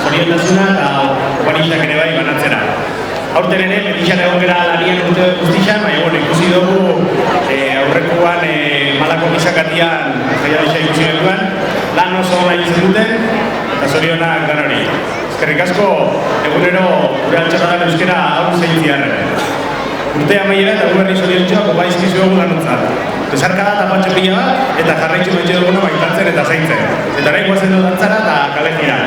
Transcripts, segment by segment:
zoriontasuna eta guanixak ere bai banatzera. Aurten ere, Melixan egon gara lanien urte guztixan, baina ikusi dugu aurrekoan Malako Gizakatian jaialdia ikusi genuen, lan oso ona egin duten eta zorionak danori. Eskerrik asko, egunero gure altxarradan euskera hau zein ziarren. Urte amaiera eta gure herri zoriontxoak opa izkizu egun lanuntzat. Besarka da tapatxo pila bat eta jarraitzu metxe duguna baitatzen eta zaintzen. Eta nahi guazen dut dantzara eta kale gira.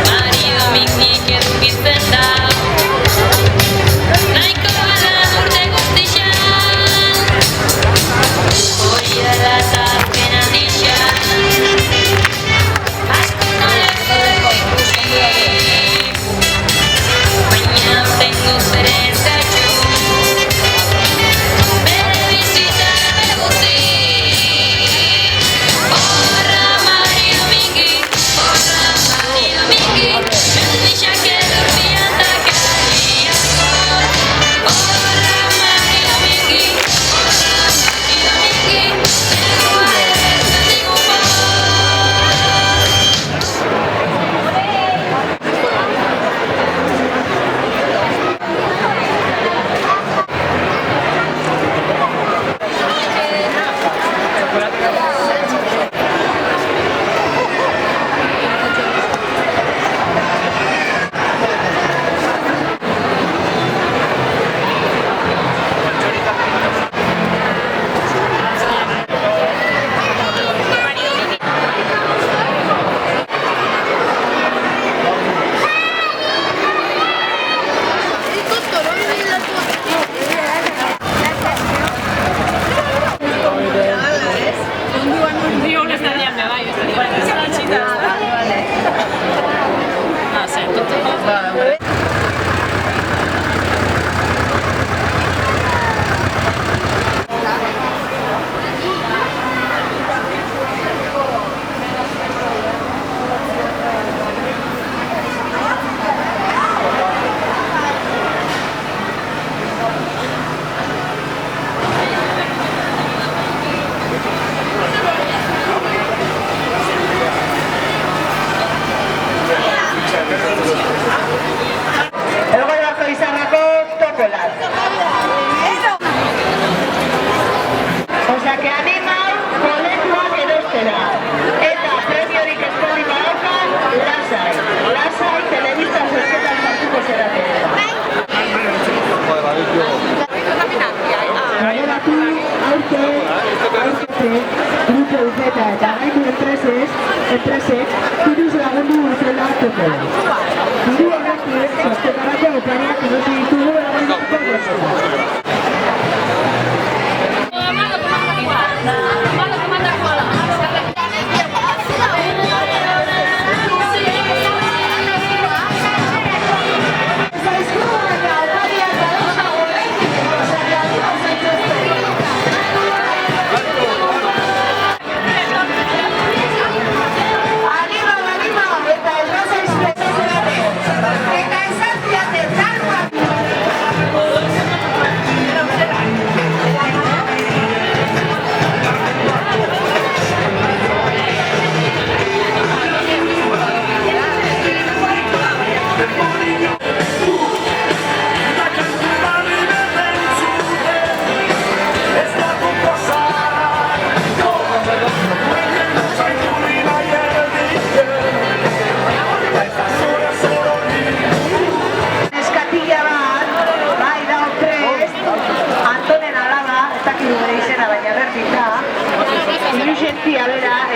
Mario Minggi que tu enpresek diruz lagundu urtela toko. Diru horrekin, sostetarako opariak erosi ditugu lagunduko dutela.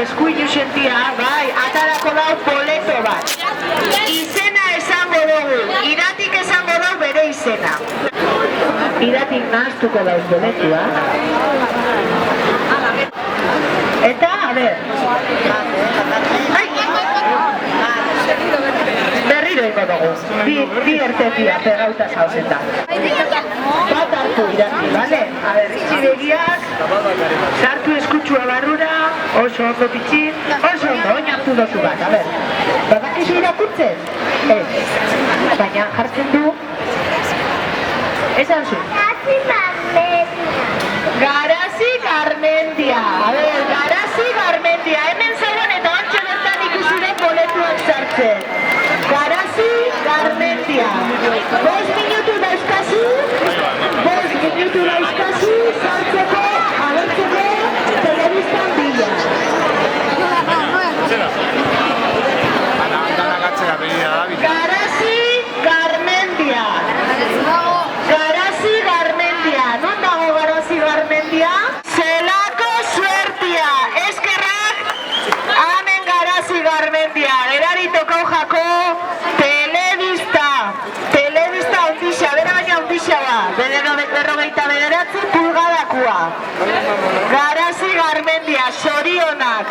Esku ilusentia, bai, atarako dau boleto bat. Izena esango dugu, iratik esango dau bere izena. Iratik nahaztuko dau boletua. Eta, a ber. Berriro ingo dugu. Bi ertetia pegauta zauzeta. Bat hartu irati, bale? A ber, itxi begiak, sartu eskutsua barrura, oso ondo pitxin, oso ondo, oin hartu dozu bat, a ber. Badakizu irakurtzen? Ez. Baina jartzen du. Esan zu. Garazi Garmendia. A ber, Garazi Garmendia. Hemen zagoen eta ontsa bertan ikusiren boletuak sartzen. Garazi Garmendia. 5 minutu dauzkazu, sartzeko, agertzeko, telebistan bila. Garazi Garmendia. Garazi Garmendia. Non dago Garazi Garmendia? Zelako suertia. Eskerrak, amen Garazi Garmendia. Erari tokau jako, telebista ondixa, bera baina ondixa ba. Berrogeita bederatzi pulgadakua. Garazi Garmendia, sorionak.